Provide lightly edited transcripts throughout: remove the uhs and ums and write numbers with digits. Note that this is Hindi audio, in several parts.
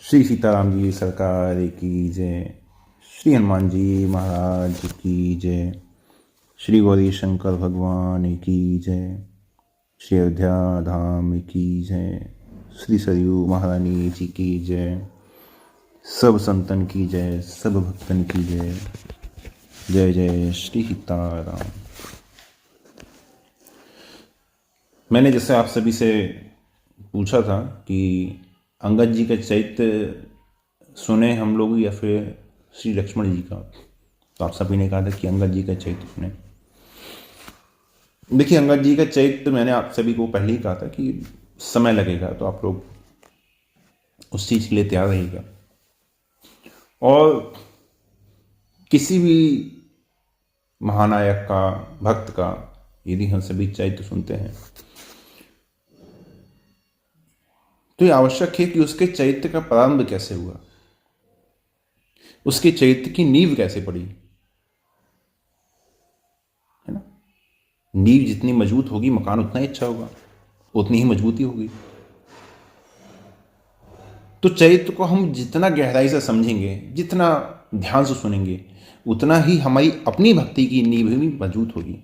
श्री सीताराम जी सरकार की जय। श्री हनुमान जी महाराज की जय। श्री गौरी शंकर भगवान की जय। श्री अयोध्या धाम की जय। श्री सरयू महारानी जी की जय। सब संतन की जय, सब भक्तन की जय। जय जय श्री सीताराम। मैंने जैसे आप सभी से पूछा था कि अंगद जी का चरित्र सुने हम लोग या फिर श्री लक्ष्मण जी का, तो आप सभी ने कहा था कि अंगद जी का चरित्र सुने। देखिए, अंगद जी का चरित्र मैंने आप सभी को पहले ही कहा था कि समय लगेगा, तो आप लोग उस चीज़ के लिए तैयार रहिएगा। और किसी भी महानायक का, भक्त का यदि हम सभी चरित्र सुनते हैं तो ये आवश्यक है कि उसके चरित्र का प्रारंभ कैसे हुआ, उसके चरित्र की नींव कैसे पड़ी, है ना। नींव जितनी मजबूत होगी मकान उतना ही अच्छा होगा, उतनी ही मजबूती होगी। तो चरित्र को हम जितना गहराई से समझेंगे, जितना ध्यान से सुनेंगे, उतना ही हमारी अपनी भक्ति की नींव भी मजबूत होगी।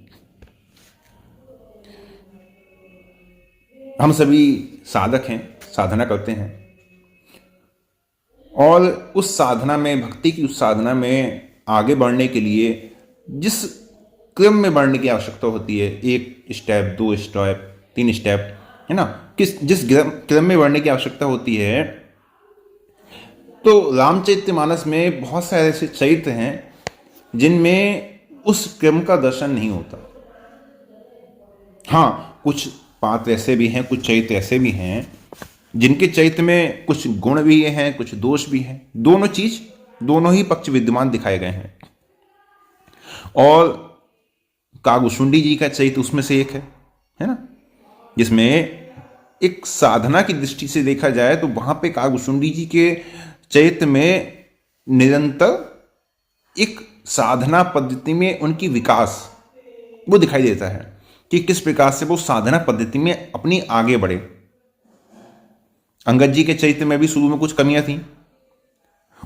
हम सभी साधक हैं, साधना करते हैं, और उस साधना में, भक्ति की उस साधना में आगे बढ़ने के लिए जिस क्रम में बढ़ने की आवश्यकता होती है, 1 स्टेप, 2 स्टेप, 3 स्टेप, है ना, जिस क्रम में बढ़ने की आवश्यकता होती है, तो रामचरितमानस में बहुत सारे ऐसे चरित्र हैं जिनमें उस क्रम का दर्शन नहीं होता। हाँ, कुछ पात्र ऐसे भी हैं, कुछ चरित्र ऐसे भी हैं जिनके चरित्र में कुछ गुण भी हैं, कुछ दोष भी हैं। दोनों ही पक्ष विद्यमान दिखाए गए हैं। और कागभूषुंडी जी का चरित्र उसमें से एक है ना, जिसमें एक साधना की दृष्टि से देखा जाए तो वहां पे कागभूषुंडी जी के चरित्र में निरंतर एक साधना पद्धति में उनकी विकास वो दिखाई देता है कि किस प्रकार से वो साधना पद्धति में अपनी आगे बढ़े। अंगद जी के चरित्र में भी शुरू में कुछ कमियां थी,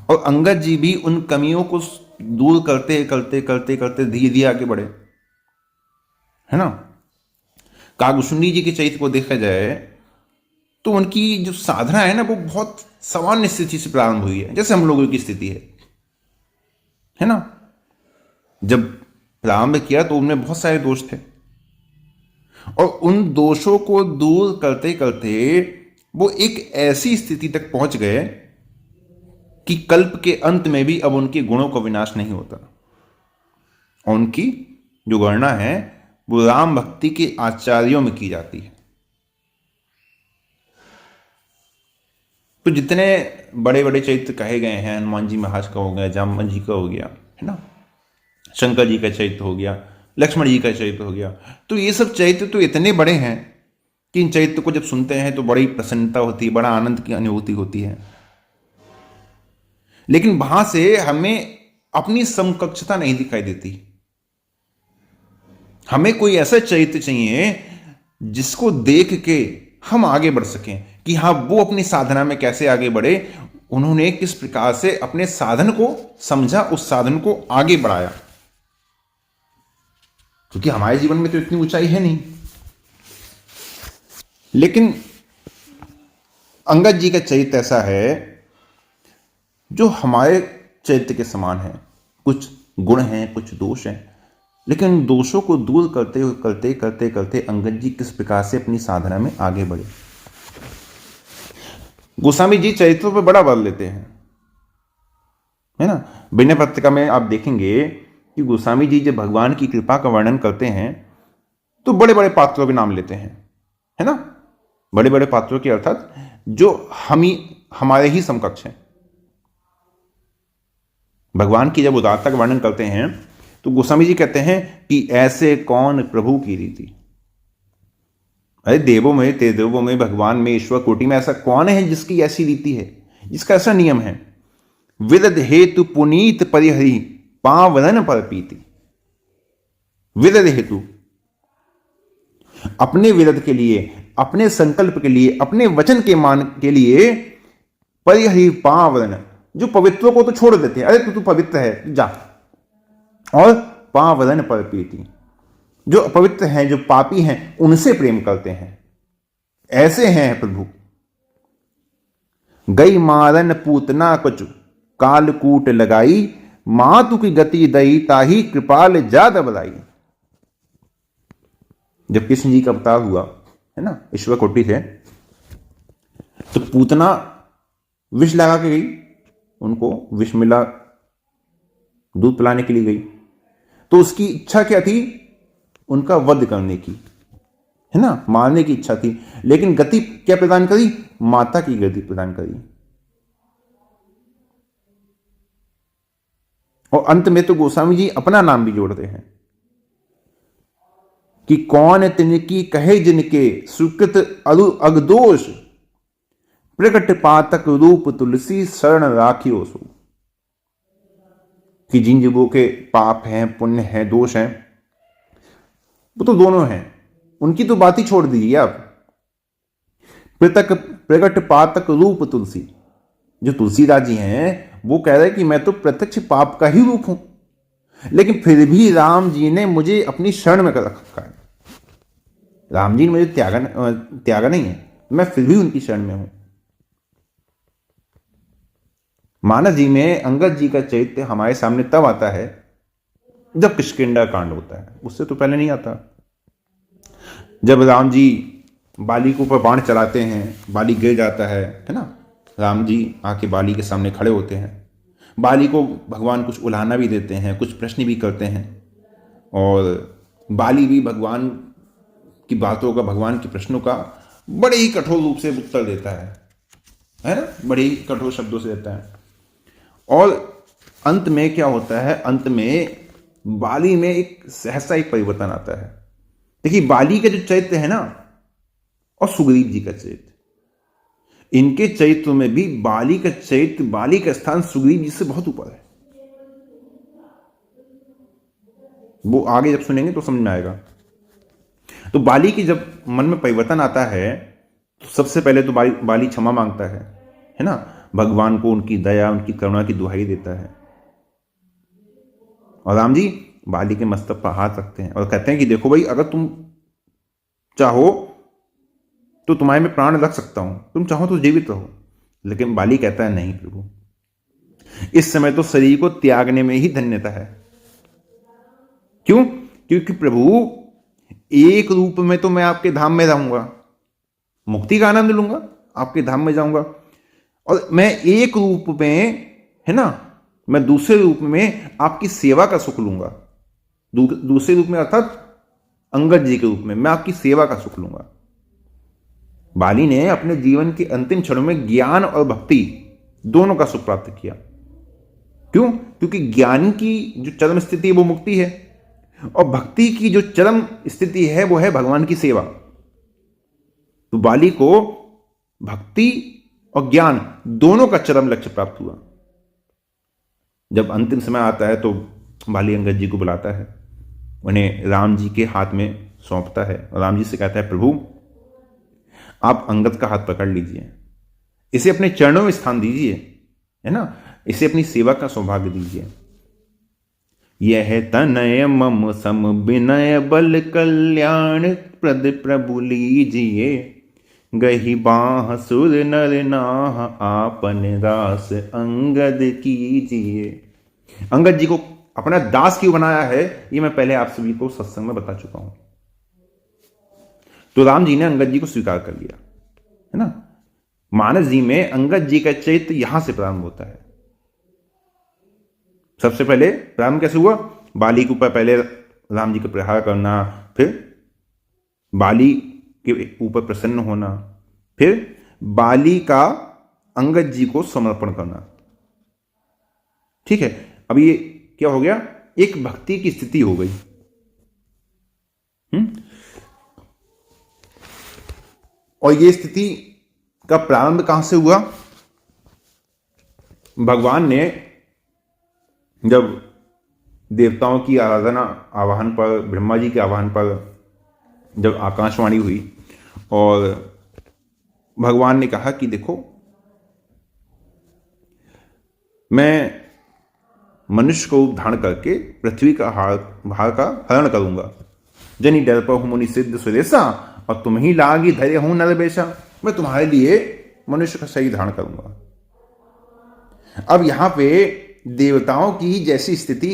और अंगद जी भी उन कमियों को दूर करते करते करते करते धीरे धीरे आगे बढ़े, है ना। कागभूषुंडी जी के चरित्र को देखा जाए तो उनकी जो साधना है ना, वो बहुत सामान्य स्थिति से प्रारंभ हुई है, जैसे हम लोगों की स्थिति है ना। जब प्रारंभ किया तो उनमें बहुत सारे दोष थे, और उन दोषों को दूर करते करते वो एक ऐसी स्थिति तक पहुंच गए कि कल्प के अंत में भी अब उनके गुणों का विनाश नहीं होता। और उनकी जो गणना है वो राम भक्ति के आचार्यों में की जाती है। तो जितने बड़े बड़े चरित्र कहे गए हैं, हनुमान जी महाराज का हो गया, जामवंत जी का हो गया, है ना, शंकर जी का चरित्र हो गया, लक्ष्मण जी का चरित्र हो गया, तो ये सब चरित्र तो इतने बड़े हैं कि इन चरित्र को जब सुनते हैं तो बड़ी प्रसन्नता होती है, बड़ा आनंद की अनुभूति होती है। लेकिन वहां से हमें अपनी समकक्षता नहीं दिखाई देती। हमें कोई ऐसा चरित्र चाहिए जिसको देख के हम आगे बढ़ सकें कि हाँ, वो अपनी साधना में कैसे आगे बढ़े, उन्होंने किस प्रकार से अपने साधन को समझा, उस साधन को आगे बढ़ाया। क्योंकि हमारे जीवन में तो इतनी ऊंचाई है नहीं। लेकिन अंगद जी का चरित्र ऐसा है जो हमारे चरित्र के समान है। कुछ गुण हैं, कुछ दोष हैं, लेकिन दोषों को दूर करते करते करते करते अंगद जी किस प्रकार से अपनी साधना में आगे बढ़े। गोस्वामी जी चरित्रों पर बड़ा बल लेते हैं, है ना। विनय पत्रिका में आप देखेंगे कि गोस्वामी जी जब भगवान की कृपा का वर्णन करते हैं तो बड़े बड़े पात्रों के नाम लेते हैं, है ना। बड़े बड़े पात्रों के अर्थात जो हमारे ही समकक्ष हैं। भगवान की जब उदारता का वर्णन करते हैं तो गोस्वामी जी कहते हैं कि ऐसे कौन प्रभु की रीति। अरे देवों में, देवों में, भगवान में, ईश्वर कोटि में ऐसा कौन है जिसकी ऐसी रीति है, जिसका ऐसा नियम है। विदध हेतु पुनीत परिहरि पावनन पर पीति। विदध हेतु, अपने विरध के लिए, अपने संकल्प के लिए, अपने वचन के मान के लिए परिहरि पावन, जो पवित्रों को तो छोड़ देते हैं, अरे तू पवित्र है जा, और पावन पर प्रीति, जो अपवित्र हैं, जो पापी हैं, उनसे प्रेम करते हैं, ऐसे हैं प्रभु। गई मारन पूतना कुछ कालकूट लगाई, मातु की गति दई ताही कृपाल जाद बलाई। जब कृष्ण जी का अवतार हुआ है ना ईश्वर कोटि से, तो पूतना विष लगा के गई, उनको विष मिला, दूध पिलाने के लिए गई, तो उसकी इच्छा क्या थी, उनका वध करने की, है ना, मारने की इच्छा थी, लेकिन गति क्या प्रदान करी, माता की गति प्रदान करी। और अंत में तो गोस्वामी जी अपना नाम भी जोड़ते हैं कि कौन तिनकी कहे जिनके सुकृत अरु अगदोष, प्रकट पातक रूप तुलसी शरण राखियो सो। कि जिन जीवों के पाप हैं, पुण्य हैं, दोष हैं, वो तो दोनों हैं, उनकी तो बात ही छोड़ दीजिए आप। प्रकट पातक रूप तुलसी, जो तुलसीदास जी हैं, वो कह रहे हैं कि मैं तो प्रत्यक्ष पाप का ही रूप हूं, लेकिन फिर भी राम जी ने मुझे अपनी शरण में कर रखा है। राम जी ने मुझे त्यागा नहीं है, मैं फिर भी उनकी शरण में हूं। मानस जी में अंगद जी का चरित्र हमारे सामने तब आता है जब किष्किंधा कांड होता है, उससे तो पहले नहीं आता। जब राम जी बाली के ऊपर बाण चलाते हैं, बाली गिर जाता है ना, राम जी आके बाली के सामने खड़े होते हैं, बाली को भगवान कुछ उलाहना भी देते हैं, कुछ प्रश्न भी करते हैं, और बाली भी भगवान की बातों का, भगवान के प्रश्नों का बड़े ही कठोर रूप से उत्तर देता है ना, बड़े ही कठोर शब्दों से देता है। और अंत में क्या होता है, अंत में बाली में एक सहसा एक परिवर्तन आता है। देखिए बाली का जो चरित्र है ना, और सुग्रीव जी का चरित्र, इनके चरित्र में भी बाली का चरित्र, बाली का स्थान सुग्रीव जी से बहुत ऊपर है। वो आगे जब सुनेंगे तो समझ में आएगा। तो बाली की जब मन में परिवर्तन आता है, तो सबसे पहले तो बाली क्षमा मांगता है ना, भगवान को उनकी दया, उनकी करुणा की दुहाई देता है, और राम जी बाली के मस्तक पर हाथ रखते हैं और कहते हैं कि देखो भाई, अगर तुम चाहो तो तुम्हारे में प्राण रख सकता हूं, तुम चाहो तो जीवित रहो। लेकिन बाली कहता है नहीं प्रभु, इस समय तो शरीर को त्यागने में ही धन्यता है। क्यों? क्योंकि प्रभु एक रूप में तो मैं आपके धाम में रहूंगा, मुक्ति का आनंद लूंगा, आपके धाम में जाऊंगा, और मैं एक रूप में, है ना, मैं दूसरे रूप में आपकी सेवा का सुख लूंगा। दूसरे रूप में अर्थात अंगद जी के रूप में मैं आपकी सेवा का सुख लूंगा। बाली ने अपने जीवन के अंतिम क्षणों में ज्ञान और भक्ति दोनों का सुख प्राप्त किया। क्यों? क्योंकि ज्ञान की जो चरम स्थिति है वो मुक्ति है, और भक्ति की जो चरम स्थिति है वो है भगवान की सेवा। तो बाली को भक्ति और ज्ञान दोनों का चरम लक्ष्य प्राप्त हुआ। जब अंतिम समय आता है तो बाली अंगद जी को बुलाता है, उन्हें राम जी के हाथ में सौंपता है, और राम जी से कहता है प्रभु आप अंगद का हाथ पकड़ लीजिए, इसे अपने चरणों में स्थान दीजिए, है ना, इसे अपनी सेवा का सौभाग्य दीजिए। यह तनय मम सम विनय बल कल्याण प्रद प्रभु लीजिए, गही बाह सुर नर नाह आपन दास अंगद कीजिए। अंगद जी को अपना दास क्यों बनाया है, ये मैं पहले आप सभी को सत्संग में बता चुका हूं। तो राम जी ने अंगद जी को स्वीकार कर लिया, है ना। मानस जी में अंगद जी का चरित्र यहां से प्रारंभ होता है। सबसे पहले प्रारंभ कैसे हुआ? बाली के ऊपर पहले राम जी का प्रहार करना, फिर बाली के ऊपर प्रसन्न होना, फिर बाली का अंगद जी को समर्पण करना। ठीक है, अब ये क्या हो गया? एक भक्ति की स्थिति हो गई। और ये स्थिति का प्रारंभ कहां से हुआ? भगवान ने जब देवताओं की आराधना आवाहन पर, ब्रह्मा जी के आवाहन पर जब आकाशवाणी हुई, और भगवान ने कहा कि देखो मैं मनुष्य को धारण करके पृथ्वी का भार का हरण करूंगा। जनी डर पर हूं मुनि सिद्ध सुरेशा, और तुम ही लागी धैर्य हूं नरवेशा। मैं तुम्हारे लिए मनुष्य का शरीर धारण करूंगा। अब यहां पे देवताओं की जैसी स्थिति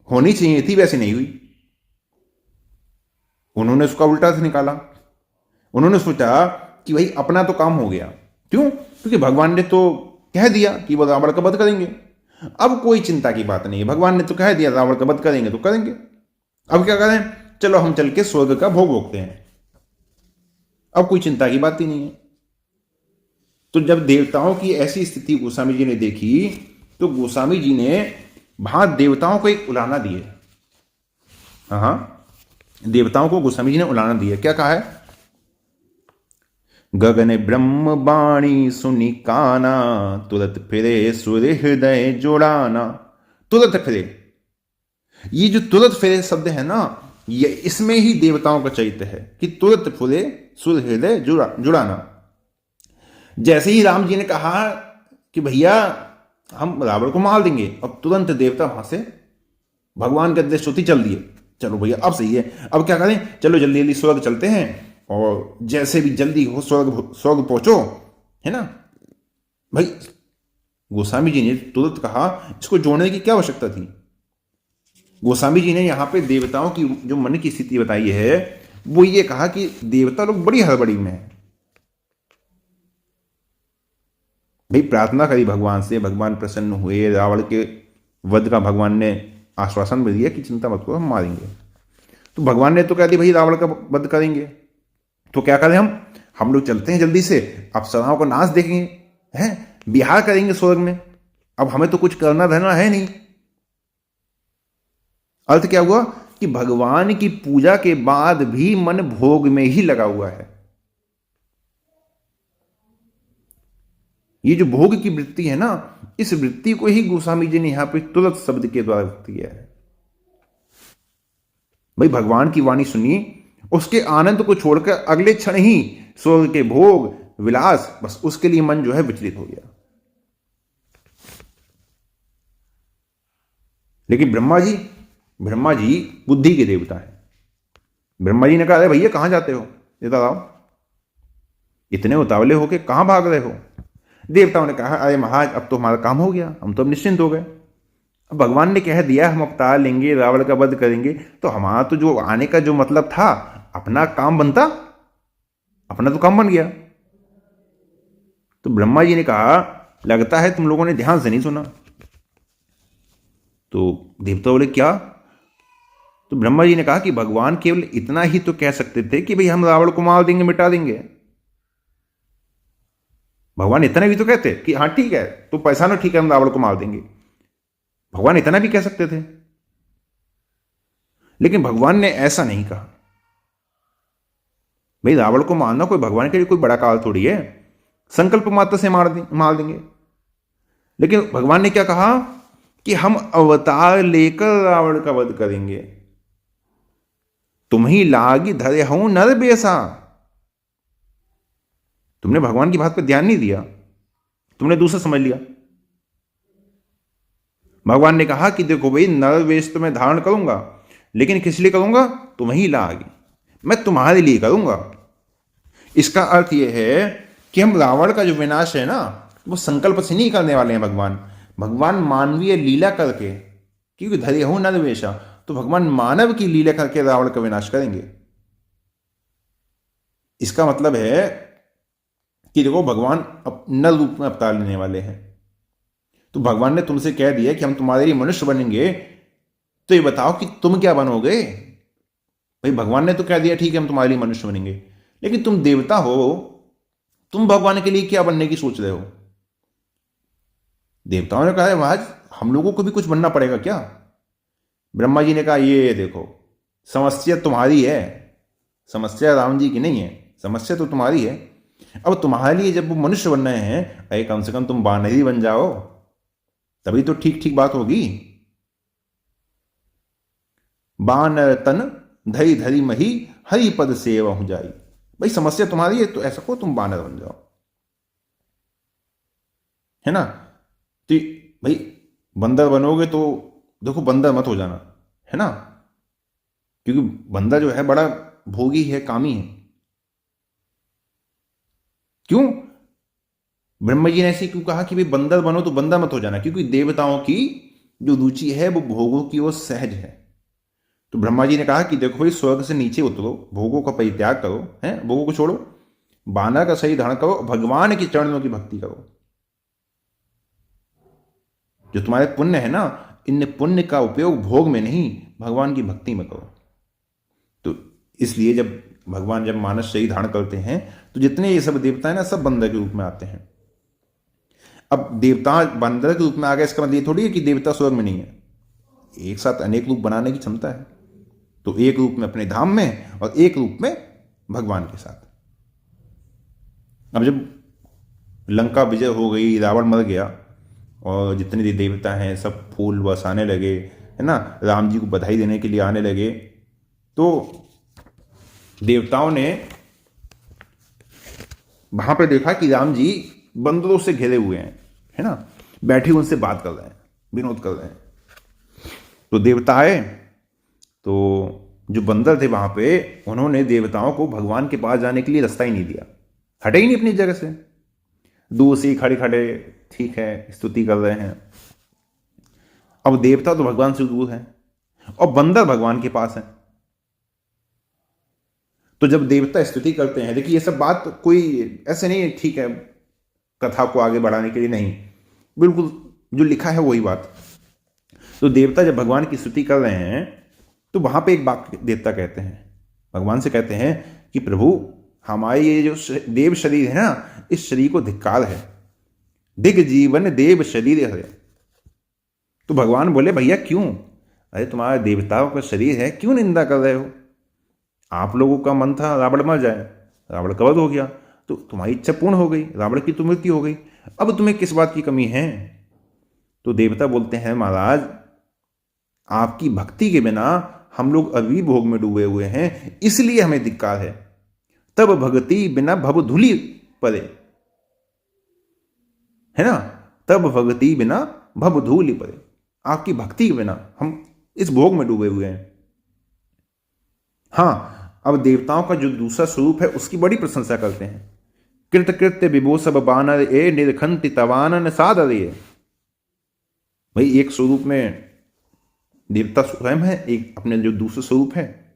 होनी चाहिए थी वैसी नहीं हुई। उन्होंने उसका उल्टा से निकाला। उन्होंने सोचा कि भाई अपना तो काम हो गया। क्यों? क्योंकि भगवान ने तो कह दिया कि वो रावण का वध करेंगे। अब कोई चिंता की बात नहीं है, भगवान ने तो कह दिया रावण का वध करेंगे तो करेंगे। अब क्या करें? चलो हम चल के स्वर्ग का भोग भोगते हैं। अब कोई चिंता की बात ही नहीं है। तो जब देवताओं की ऐसी स्थिति गोस्वामी जी ने देखी तो गोस्वामी जी ने वहां देवताओं को एक उलाहना दी है। हाँ, देवताओं को गोस्वामी जी ने उलाहना दी है। क्या कहा है? गगन ब्रह्म बाणी सुनी काना, तुरत फिरे सुर हृदय जोड़ाना। तुरत फिरे, ये जो तुरत फिरे शब्द है ना, ये इसमें ही देवताओं का चरित्र है कि तुरत फिरे सुर हृदय जुड़ाना। जैसे ही राम जी ने कहा कि भैया हम रावण को मार देंगे, अब तुरंत देवता वहां से भगवान के आदेश होती चल दिए। चलो भैया अब सही है, अब क्या करें? चलो जल्दी जल्दी स्वर्ग चलते हैं और जैसे भी जल्दी हो स्वर्ग पहुंचो, है ना भाई। गोस्वामी जी ने तुरंत कहा, इसको जोड़ने की क्या आवश्यकता थी? गोस्वामी जी ने यहां पे देवताओं की जो मन की स्थिति बताई है वो ये कहा कि देवता लोग बड़ी हड़बड़ी में है। भाई प्रार्थना करी भगवान से, भगवान प्रसन्न हुए, रावण के वध का भगवान ने आश्वासन मिल दिया कि चिंता मत करो हम मारेंगे। तो भगवान ने तो कह दिया भाई रावण का वध करेंगे, तो क्या करें हम लोग चलते हैं जल्दी से, अप्सराओं का नाच देखेंगे, हैं विहार करेंगे स्वर्ग में। अब हमें तो कुछ करना धरना है नहीं। अर्थ क्या हुआ कि भगवान की पूजा के बाद भी मन भोग में ही लगा हुआ है। ये जो भोग की वृत्ति है ना, इस वृत्ति को ही गोस्वामी जी ने यहां पे तुरंत शब्द के द्वारा व्यक्त किया है। भाई भगवान की वाणी सुनी, उसके आनंद को छोड़कर अगले क्षण ही स्वर्ग के भोग विलास, बस उसके लिए मन जो है विचलित हो गया। लेकिन ब्रह्मा जी बुद्धि के देवता है। ब्रह्मा जी ने कहा, अरे भैया कहां जाते हो, इधर आओ, इतने उतावले होके कहां भाग रहे हो? देवताओं ने कहा, अरे महाराज अब तो हमारा काम हो गया, हम तो अब निश्चिंत हो गए। अब भगवान ने कह दिया हम अवतार लेंगे, रावण का वध करेंगे, तो हमारा तो जो आने का जो मतलब था, अपना काम बनता, अपना तो काम बन गया। तो ब्रह्मा जी ने कहा, लगता है तुम लोगों ने ध्यान से नहीं सुना। तो देवता बोले क्या? तो ब्रह्मा जी ने कहा कि भगवान केवल इतना ही तो कह सकते थे कि भाई हम रावण को मार देंगे, मिटा देंगे। भगवान इतना भी तो कहते कि हाँ ठीक है, तो पैसा ना ठीक है, हम रावण को मार देंगे। भगवान इतना भी कह सकते थे, लेकिन भगवान ने ऐसा नहीं कहा। भाई रावण को मारना कोई भगवान के लिए कोई बड़ा काल थोड़ी है, संकल्प मात्र से मार देंगे। लेकिन भगवान ने क्या कहा कि हम अवतार लेकर रावण का वध करेंगे। तुम ही लागी धरे हूं नर बेसा। तुमने भगवान की बात पर ध्यान नहीं दिया, तुमने दूसरा समझ लिया। भगवान ने कहा कि देखो भाई नर वेश तो मैं धारण करूंगा, लेकिन किस लिए करूंगा? तुम ही लागी, मैं तुम्हारे लिए करूंगा। इसका अर्थ यह है कि हम रावण का जो विनाश है ना, वो संकल्प से नहीं करने वाले हैं। भगवान मानवीय लीला करके, क्योंकि धरे हो नर वेशा, तो भगवान मानव की लीला करके रावण का विनाश करेंगे। इसका मतलब है कि देखो भगवान अब नर रूप में अवतार लेने वाले हैं। तो भगवान ने तुमसे कह दिया कि हम तुम्हारे लिए मनुष्य बनेंगे, तो ये बताओ कि तुम क्या बनोगे? भाई भगवान ने तो कह दिया ठीक है हम तुम्हारे लिए मनुष्य बनेंगे, लेकिन तुम देवता हो, तुम भगवान के लिए क्या बनने की सोच रहे हो? देवताओं ने कहा महाराज हम लोगों को भी कुछ बनना पड़ेगा क्या? ब्रह्मा जी ने कहा ये देखो समस्या तुम्हारी है, समस्या राम जी की नहीं है, समस्या तो तुम्हारी है। अब तुम्हारे लिए जब वो मनुष्य बन रहे हैं, अरे कम से कम तुम वानर ही बन जाओ, तभी तो ठीक ठीक बात होगी। बानर तन धरी धरी मही हरि पद सेवा हो जाई। भाई समस्या तुम्हारी है तो ऐसा को तुम बानर बन जाओ, है ना? तो भाई बंदर बनोगे तो देखो बंदर मत हो जाना, है ना, क्योंकि बंदर जो है बड़ा भोगी है, कामी है। क्यों ब्रह्मा जी ने ऐसे क्यों कहा कि भाई बंदर बनो तो बंदर मत हो जाना? क्योंकि देवताओं की जो रुचि है वो भोगों की ओर सहज है। तो ब्रह्मा जी ने कहा कि देखो भाई स्वर्ग से नीचे उतरो, भोगों का परित्याग करो, है, भोगों को छोड़ो, बानर का सही धारण करो, भगवान के चरणों की भक्ति करो। जो तुम्हारे पुण्य है ना, इन पुण्य का उपयोग भोग में नहीं, भगवान की भक्ति में करो। तो इसलिए जब मानस शरीर धारण करते हैं तो जितने ये सब देवता है ना, सब बंदर के रूप में आते हैं। अब देवता बंदर के रूप में आ गए, इसका मतलब ये थोड़ी है कि देवता स्वर्ग में नहीं है। एक साथ अनेक रूप बनाने की क्षमता है। तो एक रूप में अपने धाम में और एक रूप में भगवान के साथ। अब जब लंका विजय हो गई, रावण मर गया और जितने भी देवता हैं सब फूल बरसाने लगे, है ना, राम जी को बधाई देने के लिए आने लगे, तो देवताओं ने वहां पर देखा कि राम जी बंदरों से घिरे हुए हैं, है ना, बैठे उनसे बात कर रहे हैं, विनोद कर रहे हैं। तो देवता आए, तो जो बंदर थे वहां पे, उन्होंने देवताओं को भगवान के पास जाने के लिए रास्ता ही नहीं दिया, हटे ही नहीं अपनी जगह से, दूर से खड़े खड़े ठीक है स्तुति कर रहे हैं। अब देवता तो भगवान से दूर है और बंदर भगवान के पास है। तो जब देवता स्तुति करते हैं, देखिए ये सब बात कोई ऐसे नहीं है, ठीक है कथा को आगे बढ़ाने के लिए नहीं, बिल्कुल जो लिखा है वही बात। तो देवता जब भगवान की स्तुति कर रहे हैं तो वहां पे एक बात देवता कहते हैं, भगवान से कहते हैं कि प्रभु हमारे ये जो देव शरीर है ना, इस शरीर को धिक्कार है, दिग जीवन देव शरीर है। तो भगवान बोले भैया क्यों? अरे तुम्हारा देवताओं का शरीर है, क्यों निंदा कर रहे हो? आप लोगों का मन था रावण मर जाए, रावण का वध हो गया, तो तुम्हारी इच्छा पूर्ण हो गई, रावण की तो मृत्यु हो गई, अब तुम्हें किस बात की कमी है? तो देवता बोलते हैं महाराज आपकी भक्ति के बिना हम लोग अभी भोग में डूबे हुए हैं, इसलिए हमें धिक्कार है। तब भक्ति बिना भव धूलि परे, है ना, तब भक्ति बिना भव धूलि परे, आपकी भक्ति के बिना हम इस भोग में डूबे हुए हैं। हाँ, अब देवताओं का जो दूसरा स्वरूप है उसकी बड़ी प्रशंसा करते हैं। कृत कृत्य विभो सब बानर ए निरखंति तवानन सादर ये। भाई एक स्वरूप में देवता स्वयं है, एक अपने जो दूसरा स्वरूप है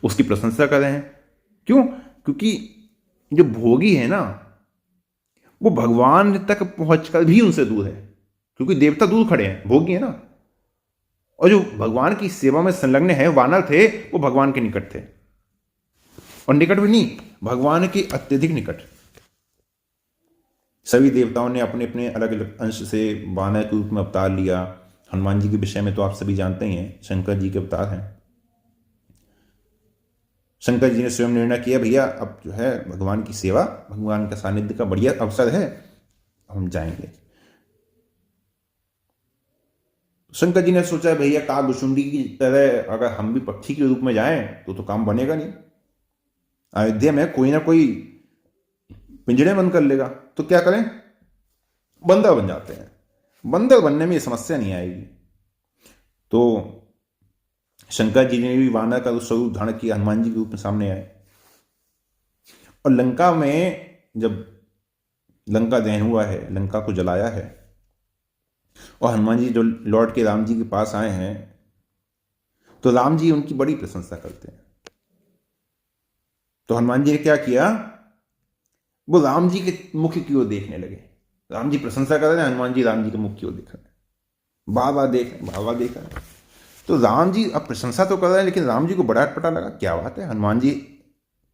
उसकी प्रशंसा कर रहे हैं। क्यों? क्योंकि जो भोगी है ना वो भगवान तक पहुंचकर भी उनसे दूर है, क्योंकि देवता दूर खड़े हैं, भोगी है ना, और जो भगवान की सेवा में संलग्न है वानर थे वो भगवान के निकट थे, और निकट भी नहीं, भगवान के अत्यधिक निकट। सभी देवताओं ने अपने अपने अलग अलग अंश से वानर के रूप में अवतार लिया। हनुमान जी के विषय में तो आप सभी जानते ही हैं, शंकर जी के अवतार हैं। शंकर जी ने स्वयं निर्णय किया भैया अब जो है भगवान की सेवा, भगवान का सानिध्य का बढ़िया अवसर है, हम जाएंगे। शंकर जी ने सोचा भैया कागभुशुंडी की तरह अगर हम भी पक्षी के रूप में जाएं तो काम बनेगा नहीं, अयोध्या में कोई ना कोई पिंजड़े बंद कर लेगा, तो क्या करें, बंदर बन जाते हैं, बंदर बनने में ये समस्या नहीं आएगी। तो शंकर जी ने भी वानर का स्वरूप धारण किया, हनुमान जी के रूप में सामने आए, और लंका में जब लंका दहन हुआ है, लंका को जलाया है, और हनुमान जी जो लौट के राम जी के पास आए हैं, तो राम जी उनकी बड़ी प्रशंसा करते हैं। तो हनुमान जी ने क्या किया, वो राम जी के मुख की ओर देखने लगे। राम जी प्रशंसा कर रहे हैं, हनुमान जी राम जी के मुख की ओर देख रहे हैं, बार बार देख रहे हैं। तो राम जी अब प्रशंसा तो कर रहे हैं, लेकिन राम जी को बड़ा अटपटा लगा, क्या बात है, हनुमान जी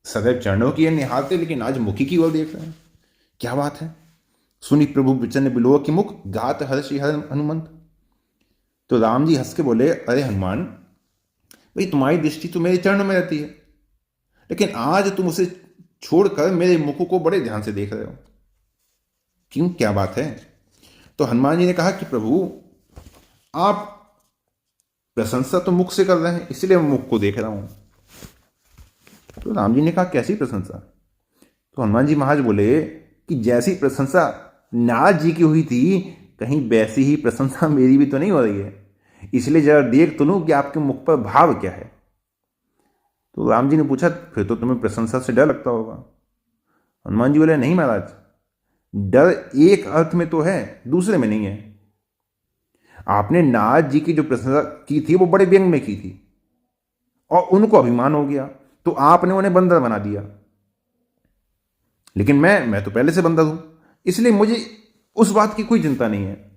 सदैव चरणों की निहारते लेकिन आज मुखी की ओर देख रहे हैं, क्या बात है। सुनी प्रभु विचन बिलोह के मुख, गात हर्षि हर हनुमंत। तो राम जी हंस के बोले अरे हनुमान भाई तुम्हारी दृष्टि तो मेरे चरणों में रहती है, लेकिन आज तुम उसे छोड़कर मेरे मुख को बड़े ध्यान से देख रहे हो, क्यों, क्या बात है? तो हनुमान जी ने कहा कि प्रभु आप प्रशंसा तो मुख से कर रहे हैं, इसलिए मैं मुख को देख रहा हूं। तो राम जी ने कहा कैसी प्रशंसा? तो हनुमान जी महाराज बोले कि जैसी प्रशंसा नारद जी की हुई थी कहीं वैसी ही प्रशंसा मेरी भी तो नहीं हो रही है, इसलिए जरा देख तो लूं कि आपके मुख पर भाव क्या है। तो राम जी ने पूछा, फिर तो तुम्हें प्रशंसा से डर लगता होगा। हनुमान जी बोले, नहीं महाराज, डर एक अर्थ में तो है, दूसरे में नहीं है। आपने नारद जी की जो प्रशंसा की थी वो बड़े व्यंग में की थी और उनको अभिमान हो गया, तो आपने उन्हें बंदर बना दिया। लेकिन मैं तो पहले से बंदर हूं, इसलिए मुझे उस बात की कोई चिंता नहीं है।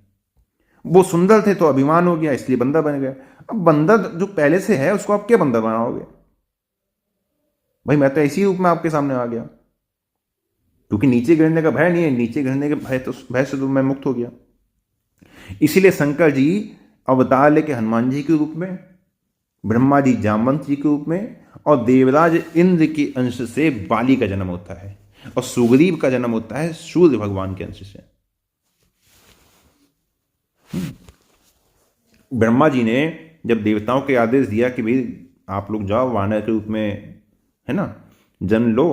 वो सुंदर थे तो अभिमान हो गया, इसलिए बंदर बन गए। अब बंदर जो पहले से है उसको आप क्या बंदर बनाओगे? भाई मैं तो इसी रूप में आपके सामने आ गया, क्योंकि नीचे गिरने का भय नहीं है, नीचे गिरने के भय से तो मैं मुक्त हो गया। इसीलिए शंकर जी अवतार लेके हनुमान जी के रूप में, ब्रह्मा जी जामवंत जी के रूप में, और देवराज इंद्र के अंश से बाली का जन्म होता है, और सुग्रीव का जन्म होता है सूर्य भगवान के अंश से। ब्रह्मा जी ने जब देवताओं के आदेश दिया कि भाई आप लोग जाओ वानर के रूप में, है ना, जन्म लो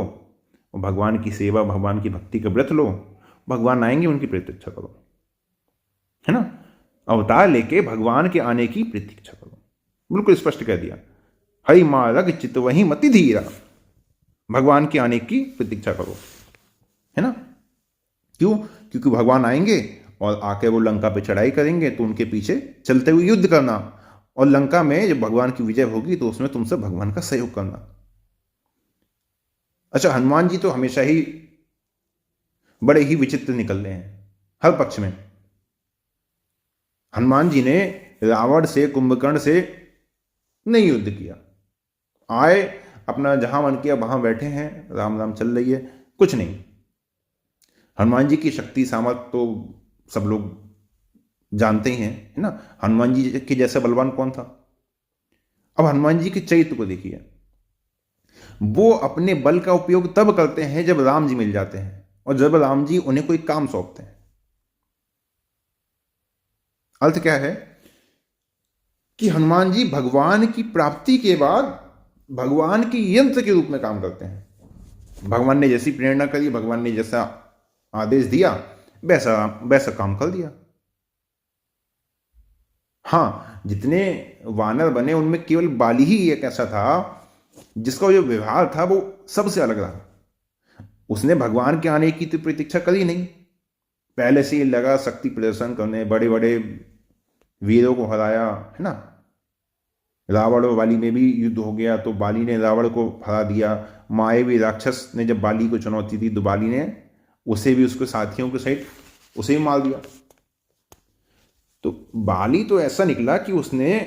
और भगवान की सेवा, भगवान की भक्ति का व्रत लो, भगवान आएंगे उनकी प्रतीक्षा करो, है ना, अवतार लेके भगवान के आने की प्रतीक्षा करो। बिल्कुल स्पष्ट कह दिया, हरि मारग चित वही मति धीरा, भगवान के आने की प्रतीक्षा करो, है ना। क्यों? क्योंकि भगवान आएंगे और आके वो लंका पे चढ़ाई करेंगे, तो उनके पीछे चलते हुए युद्ध करना, और लंका में जब भगवान की विजय होगी तो उसमें तुमसे भगवान का सहयोग करना। अच्छा, हनुमान जी तो हमेशा ही बड़े ही विचित्र निकल रहे हैं हर पक्ष में। हनुमान जी ने रावण से, कुंभकर्ण से नहीं युद्ध किया, आए अपना जहां मन किया वहां बैठे हैं, राम राम चल रही है, कुछ नहीं। हनुमान जी की शक्ति सामर्थ्य तो सब लोग जानते ही हैं, है ना। हनुमान जी के जैसा बलवान कौन था? अब हनुमान जी के चरित्र को देखिए, वो अपने बल का उपयोग तब करते हैं जब राम जी मिल जाते हैं, और जब राम जी उन्हें कोई काम सौंपते हैं। अर्थ क्या है कि हनुमान जी भगवान की प्राप्ति के बाद भगवान के यंत्र के रूप में काम करते हैं। भगवान ने जैसी प्रेरणा करी, भगवान ने जैसा आदेश दिया, वैसा वैसा काम कर दिया। हाँ, जितने वानर बने उनमें केवल बाली ही एक ऐसा था जिसका जो व्यवहार था वो सबसे अलग रहा। उसने भगवान के आने की तो प्रतीक्षा करी नहीं, पहले से ही लगा शक्ति प्रदर्शन करने, बड़े बड़े वीरों को हराया, है ना। रावण और बाली में भी युद्ध हो गया तो बाली ने रावण को हरा दिया। मायावी राक्षस ने जब बाली को चुनौती दी तो बाली ने उसे भी, उसके साथियों के सहित उसे भी मार दिया। तो बाली तो ऐसा निकला कि उसने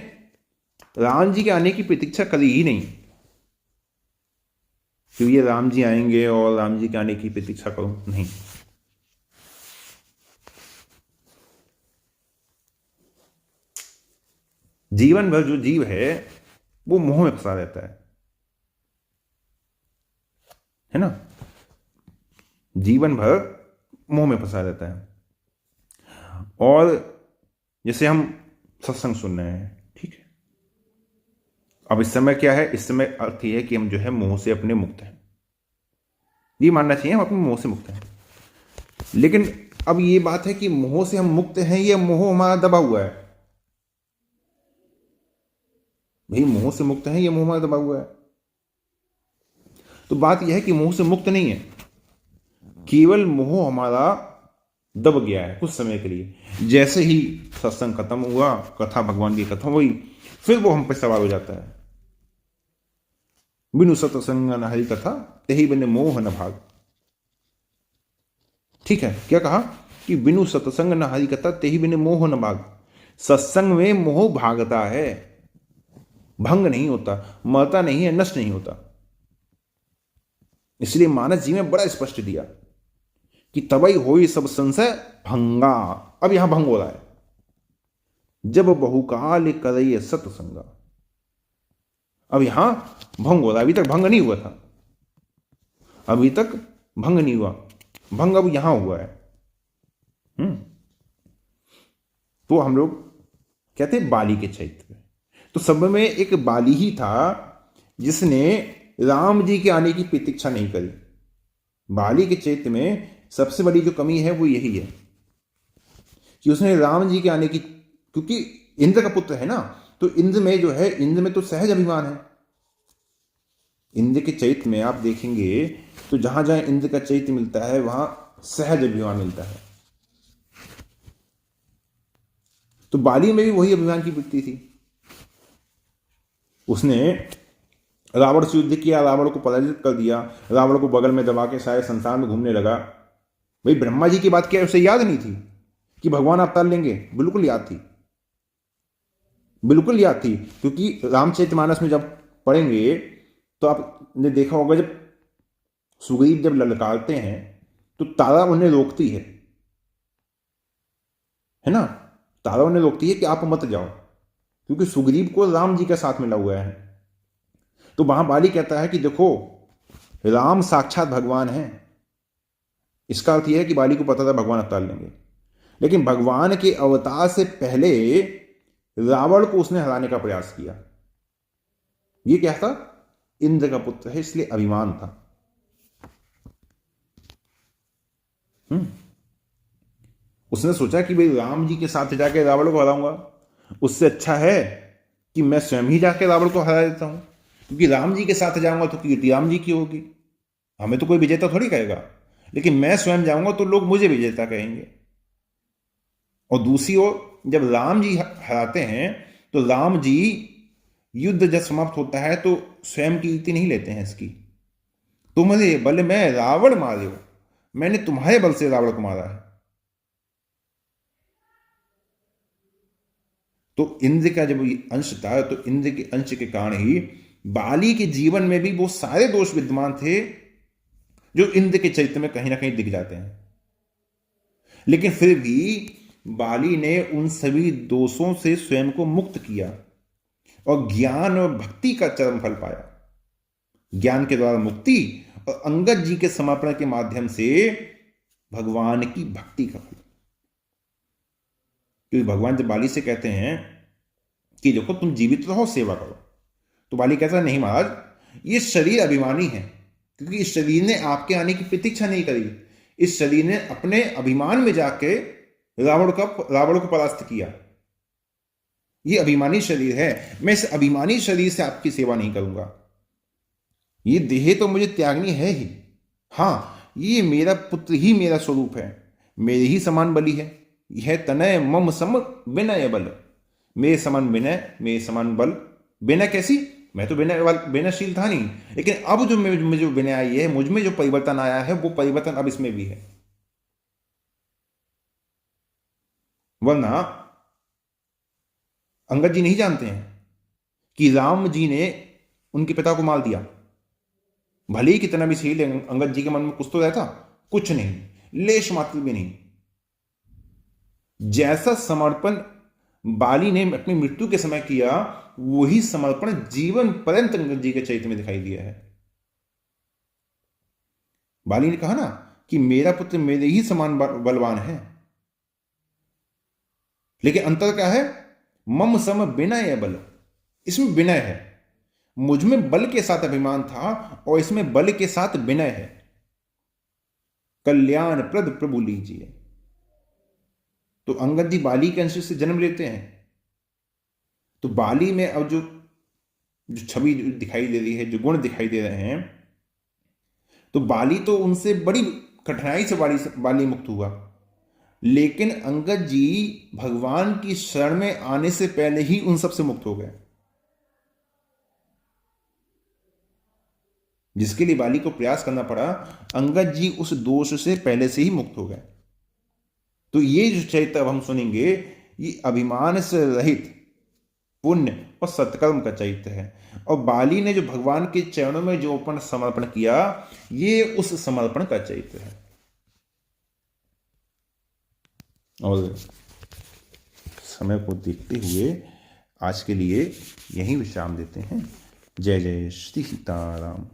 राम जी के आने की प्रतीक्षा करी ही नहीं, कि ये राम जी आएंगे और राम जी के आने की प्रतीक्षा करो, नहीं। जीवन भर जो जीव है वो मोह में फंसा रहता है ना। जीवन भर मोह में फंसा रहता है। और जैसे हम सत्संग सुन रहे हैं, ठीक है, अब इस समय क्या है, इस समय अर्थ ये है कि हम जो है मोह से अपने मुक्त हैं। ये मानना चाहिए हम अपने मोह से मुक्त हैं। लेकिन अब ये बात है कि मोह से हम मुक्त हैं, ये मोह हमारा दबा हुआ है। भाई मोह से मुक्त हैं, ये मोह हमारा दबा हुआ है। तो बात यह है कि मोह से मुक्त नहीं है, केवल मोह हमारा दब गया है कुछ समय के लिए। जैसे ही सत्संग खत्म हुआ, कथा भगवान की खत्म हुई, फिर वो हम पे सवार हो जाता है। बिनु सत्संग न हरि कथा, तेहि बिन मोह न भाग। ठीक है, क्या कहा कि बिनु सत्संग न हरि कथा, तेहि बिन मोह न भाग। सत्संग में मोह भागता है, भंग नहीं होता, मरता नहीं है, नष्ट नहीं होता। इसलिए मानस जी में बड़ा स्पष्ट दिया कि तबई होई सब संशय भंगा। अब यहां भंग हो रहा है, जब बहुकाल करई सत्संगा। अब यहां भंग हो रहा है, अभी तक भंग नहीं हुआ था, अभी तक भंग नहीं हुआ, भंग अब यहां हुआ है। तो हम लोग कहते हैं बाली के चरित्र। तो सब में एक बाली ही था जिसने राम जी के आने की प्रतीक्षा नहीं करी। बाली के चरित्र में सबसे बड़ी जो कमी है वो यही है। कि उसने राम जी के आने की, क्योंकि इंद्र का पुत्र है ना, तो इंद्र में जो है, इंद्र में तो सहज अभिमान है। इंद्र के चरित्र में आप देखेंगे तो जहां जहां इंद्र का चरित्र मिलता है वहां सहज अभिमान मिलता है। तो बाली में भी वही अभिमान की वृत्ति थी। उसने रावण से युद्ध किया, रावण को पराजित कर दिया, रावण को बगल में दबा के सारे संसार में घूमने लगा। भाई ब्रह्मा जी की बात क्या उसे याद नहीं थी कि भगवान अवतार लेंगे? बिल्कुल याद थी, बिल्कुल याद थी। क्योंकि रामचरितमानस में जब पढ़ेंगे तो आपने देखा होगा, जब सुग्रीव जब ललकारते हैं तो तारा उन्हें रोकती है ना, तारा उन्हें रोकती है कि आप मत जाओ, क्योंकि सुग्रीव को राम जी का साथ मिला हुआ है। तो वहां बाली कहता है कि देखो राम साक्षात भगवान है। इसका अर्थ यह है कि बाली को पता था भगवान अवतार लेंगे, लेकिन भगवान के अवतार से पहले रावण को उसने हराने का प्रयास किया। ये क्या था? इंद्र का पुत्र है, इसलिए अभिमान था। उसने सोचा कि भाई राम जी के साथ जाके रावण को हराऊंगा, उससे अच्छा है कि मैं स्वयं ही जाके रावण को हरा देता हूं, क्योंकि राम जी के साथ जाऊंगा तो कीर्ति राम जी की होगी, हमें तो कोई विजेता थोड़ी कहेगा, लेकिन मैं स्वयं जाऊंगा तो लोग मुझे विजेता कहेंगे। और दूसरी ओर जब राम जी हराते हैं तो राम जी युद्ध जब समाप्त होता है तो स्वयं की कीर्ति नहीं लेते हैं इसकी, तुम्हारे बल में रावण मारे हो, मैंने तुम्हारे बल से रावण को मारा है। तो इंद्र का जब अंश था, तो इंद्र के अंश के कारण ही बाली के जीवन में भी वो सारे दोष विद्यमान थे जो इंद्र के चरित्र में कहीं ना कहीं दिख जाते हैं। लेकिन फिर भी बाली ने उन सभी दोषों से स्वयं को मुक्त किया और ज्ञान और भक्ति का चरम फल पाया। ज्ञान के द्वारा मुक्ति और अंगद जी के समर्पण के माध्यम से भगवान की भक्ति का फल। क्योंकि भगवान जब बाली से कहते हैं कि देखो तुम जीवित रहो, सेवा करो, तो बाली कहता है नहीं महाराज, ये शरीर अभिमानी है, क्योंकि इस शरीर ने आपके आने की प्रतीक्षा नहीं करी। इस शरीर ने अपने अभिमान में जाके रावण को परास्त किया। ये अभिमानी शरीर है, मैं इस अभिमानी शरीर से आपकी सेवा नहीं करूंगा। ये देह तो मुझे त्यागनी है ही, हाँ ये मेरा पुत्र ही मेरा स्वरूप है, मेरे ही समान बलि है। यह तनय मम सम विनय बल, मेरे समान विनय, मेरे समान बल। विनय कैसी? मैं तो विनयशील था नहीं, लेकिन अब जो मुझे जो विनय आई है, मुझ में जो परिवर्तन आया है, वो परिवर्तन अब इसमें भी है। वरना अंगद जी नहीं जानते हैं कि राम जी ने उनके पिता को मार दिया। भले ही कितना भी सही, अंगद जी के मन में कुछ तो रहता, कुछ नहीं, लेश मात्र भी नहीं। जैसा समर्पण बाली ने अपनी मृत्यु के समय किया, वही समर्पण जीवन पर्यंत अंगद जी के चरित्र में दिखाई दिया है। बाली ने कहा ना कि मेरा पुत्र मेरे ही समान बलवान है, लेकिन अंतर क्या है? मम सम विनय बल, इसमें विनय है। मुझ में बल के साथ अभिमान था और इसमें बल के साथ विनय है। कल्याण प्रद प्रभु लीजिए। तो अंगद जी बाली के अंश से जन्म लेते हैं। तो बाली में अब जो छवि दिखाई दे रही है, जो गुण दिखाई दे रहे हैं, तो बाली तो उनसे बड़ी कठिनाई से बाली मुक्त हुआ, लेकिन अंगद जी भगवान की शरण में आने से पहले ही उन सब से मुक्त हो गए, जिसके लिए बाली को प्रयास करना पड़ा। अंगद जी उस दोष से पहले से ही मुक्त हो गए। तो ये जो चरित्र अब हम सुनेंगे, ये अभिमान से रहित पुण्य और सत्कर्म का चरित्र है। और बाली ने जो भगवान के चरणों में जो अपन समर्पण किया, ये उस समर्पण का चरित्र है। और समय को देखते हुए आज के लिए यहीं विश्राम देते हैं। जय जय श्री सीताराम।